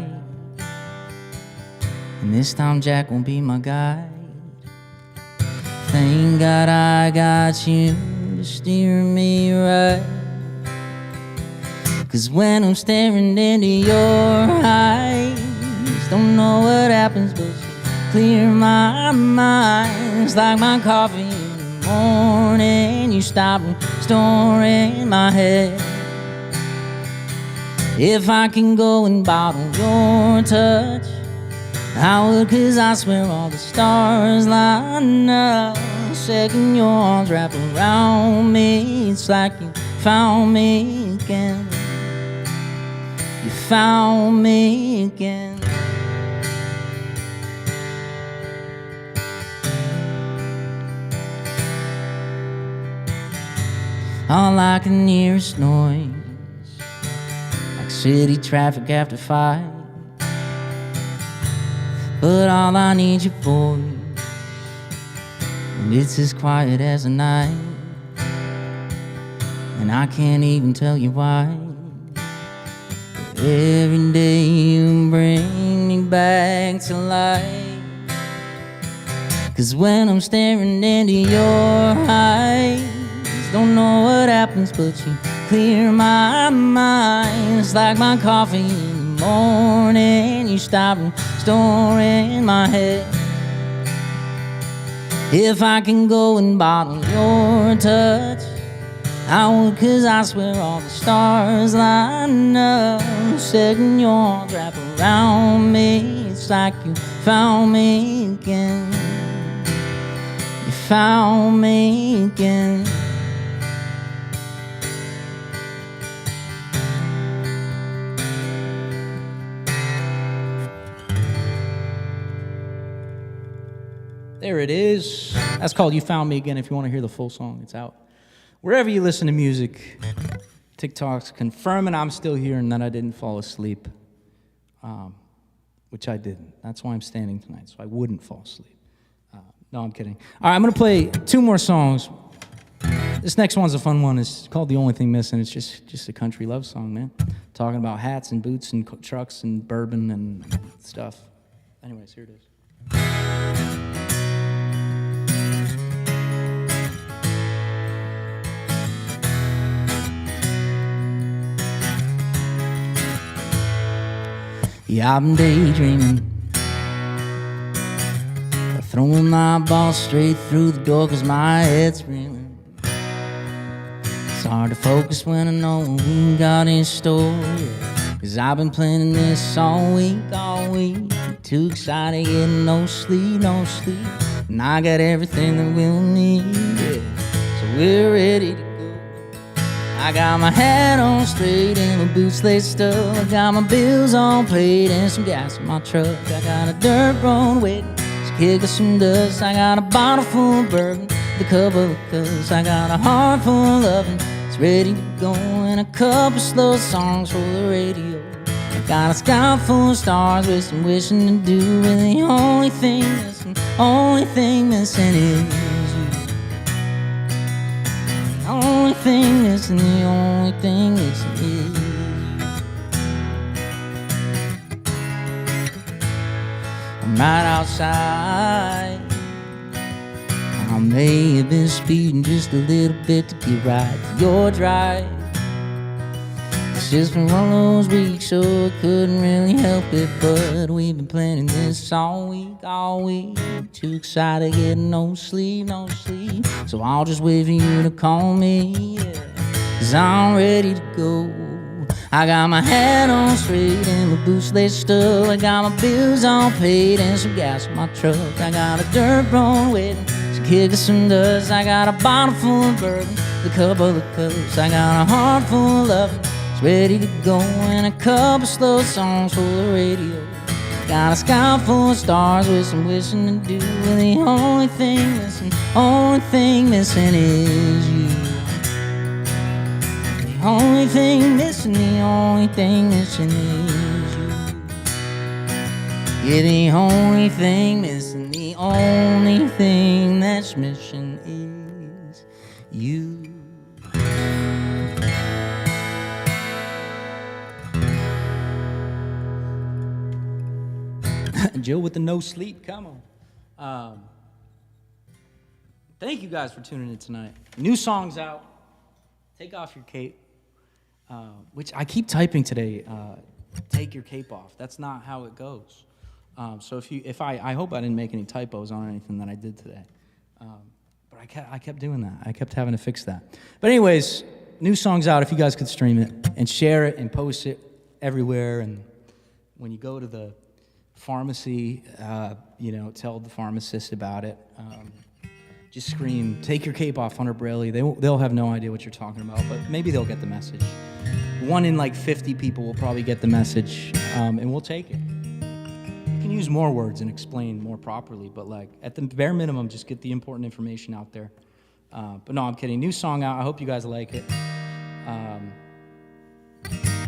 Speaker 1: And this time Jack won't be my guide. Thank God I got you to steer me right. 'Cause when I'm staring into your eyes, don't know what happens, but you clear my mind. It's like my coffee in the morning. You stop and store in my head. If I can go and bottle your touch, I would, 'cause I swear all the stars line up. Second your arms wrap around me, it's like you found me again. You found me again. All I can hear is noise, like city traffic after 5. But all I need your voice, and it's as quiet as the night. And I can't even tell you why, but every day you bring me back to life. 'Cause when I'm staring into your eyes, don't know what happens, but you clear my mind. It's like my coffee in the morning. You stop and store in my head. If I can go and bottle your touch, I would, 'cause I swear all the stars line up. Second your arms wrap around me, it's like you found me again. You found me again. There it is. That's called You Found Me Again. If you want to hear the full song, it's out wherever you listen to music. TikToks confirming I'm still here and that I didn't fall asleep, which I didn't. That's why I'm standing tonight, so I wouldn't fall asleep. No, I'm kidding. All right, I'm going to play 2 more songs. This next one's a fun one. It's called The Only Thing Missing. It's just a country love song, man. Talking about hats and boots and trucks and bourbon and stuff. Anyways, here it is. Yeah, I've been daydreaming, throwing my ball straight through the door 'cause my head's reeling. It's hard to focus when I know what we got in store, yeah. 'Cause I've been planning this all week. Too excited, getting no sleep. And I got everything that we'll need, yeah. So we're ready to go. I got my hat on straight and my boots laced up. I got my bills all paid and some gas in my truck. I got a dirt road waiting to kick us some dust. I got a bottle full of bourbon, a couple of cups. I got a heart full of loving, it's ready to go. And a couple slow songs for the radio. I got a sky full of stars with some wishing to do. And the only thing missing is you. The only thing missing is you. I'm right outside. I may have been speeding just a little bit to get right to your drive. It's just been one of those weeks, so I couldn't really help it. But we've been planning this all week. Too excited, getting no sleep. So I'll just wait for you to call me, yeah. 'Cause I'm ready to go. I got my hat on straight and my boots laced up. I got my bills all paid and some gas in my truck. I got a dirt road waiting to kick us some dust. I got a bottle full of bourbon, a couple of cups. I got a heart full of loving, it's ready to go. And a couple slow songs for the radio. Got a sky full of stars with some wishing to do. And the only thing missing is you. The only thing missing is you. Yeah, the only thing that's missing is you. Joe with the no sleep, come on. Thank you guys for tuning in tonight. New songs out. Take off your cape. Which I keep typing today. Take your cape off. That's not how it goes. So I hope I didn't make any typos on anything that I did today. But I kept doing that. I kept having to fix that. But anyways, new songs out. If you guys could stream it and share it and post it everywhere. And when you go to the pharmacy, tell the pharmacist about it. Just scream, take your cape off, Hunter Braley. They'll have no idea what you're talking about, but maybe they'll get the message. 1 in 50 people will probably get the message, and we'll take it. You can use more words and explain more properly, but at the bare minimum, just get the important information out there. But no, I'm kidding. New song out. I hope you guys like it. I'm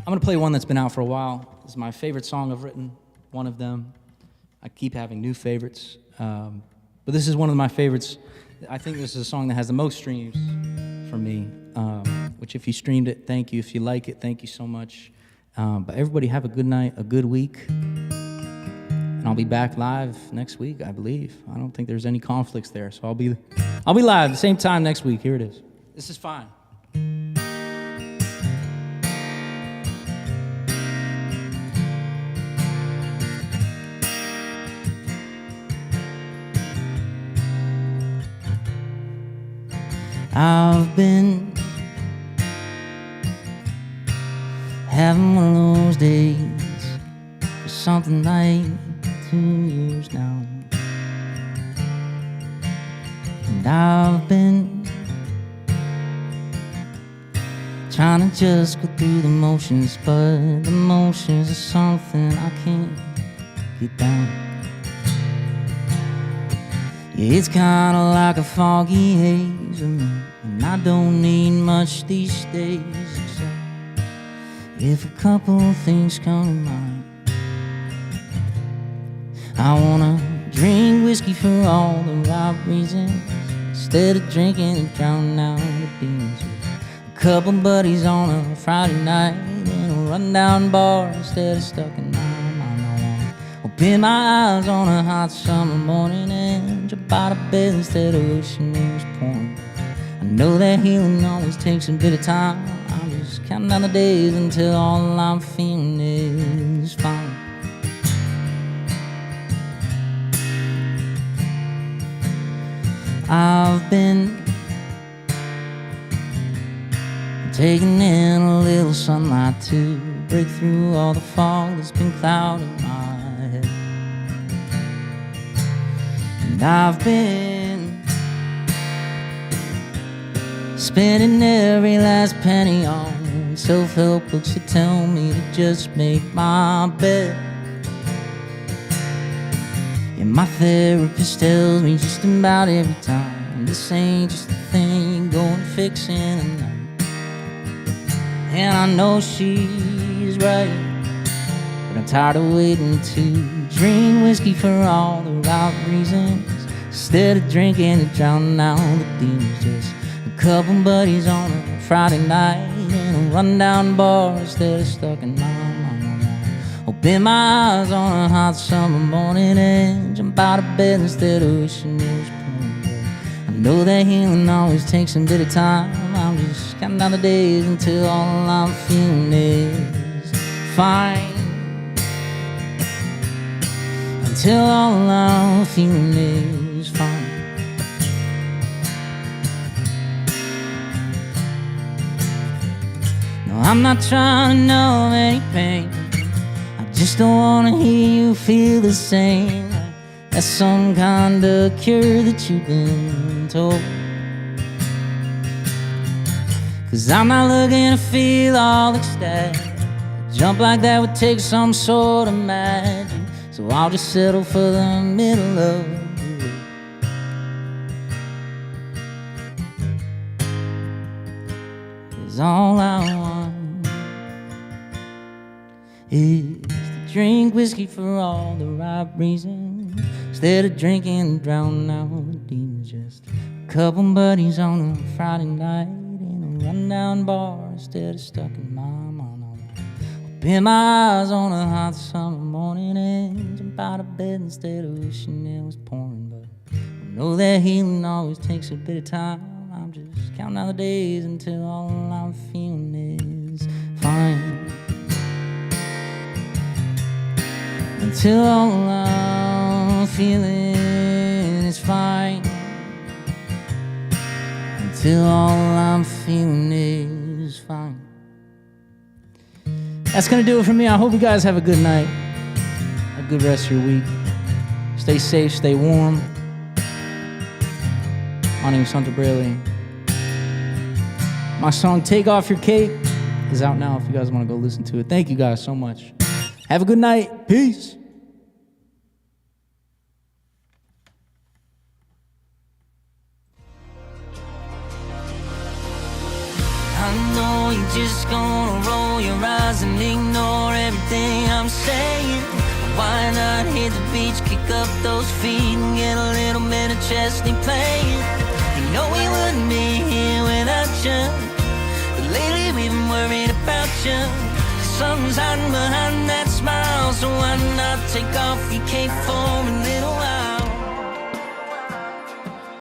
Speaker 1: gonna play one that's been out for a while. This is my favorite song I've written. One of them. I keep having new favorites, but this is one of my favorites. I think this is a song that has the most streams for me, which if you streamed it, thank you. If you like it, thank you so much. But everybody have a good night, a good week, and I'll be back live next week, I believe. I don't think there's any conflicts there, so I'll be live the same time next week. Here it is. This is fine. I've been having one of those days for something like 2 years now. And I've been trying to just go through the motions, but the motions are something I can't get down. Yeah, it's kinda like a foggy haze, and I don't need much these days except if a couple of things come to mind. I wanna drink whiskey for all the right reasons, instead of drinking and drowning out the demons. A couple buddies on a Friday night in a rundown bar, instead of stuck in my mind. I wanna open my eyes on a hot summer morning and jump out of bed instead of wishing it was pouring. I know that healing always takes a bit of time. I'm just counting down the days until all I'm feeling is fine. I've been taking in a little sunlight to break through all the fog that's been clouding my head. And I've been spending every last penny on self-help books that tell me to just make my bed. And my therapist tells me just about every time, this ain't just a thing you go and fix in a night. And I know she's right, but I'm tired of waiting to drink whiskey for all the right reasons, instead of drinking and drowning out the demons. Just a couple buddies on a Friday night in a rundown bar, instead of stuck in my mind. Open my eyes on a hot summer morning and jump out of bed instead of wishing it was pouring. I know that healing always takes a bit of time. I'm just counting down the days until all I'm feeling is fine. Until all I'm feeling is fine. No, I'm not trying to numb any pain, just don't wanna hear you feel the same, like that's some kind of cure that you've been told. Cause I'm not looking to feel all ecstatic. A jump like that would take some sort of magic, so I'll just settle for the middle of the road. Cause all I want is drink whiskey for all the right reasons, instead of drinking and drowning out the demons. Just a couple buddies on a Friday night in a rundown bar, instead of stuck in my mind. Open my eyes on a hot summer morning and jump out of bed instead of wishing it was pouring. But I know that healing always takes a bit of time. I'm just counting down the days until all I'm feeling is fine. Until all I'm feeling is fine. Until all I'm feeling is fine. That's gonna do it for me. I hope you guys have a good night, a good rest of your week. Stay safe, stay warm. My name is Hunter Braley. My song Take Off Your Cape is out now if you guys want to go listen to it. Thank you guys so much. Have a good night. Peace.
Speaker 2: I know you're just gonna roll your eyes and ignore everything I'm saying. Why not hit the beach, kick up those feet and get a little bit of Chesney playing? You know we wouldn't be here without you, but lately we've been worried about you. Something's hiding behind that smile, so why not take off your cape for a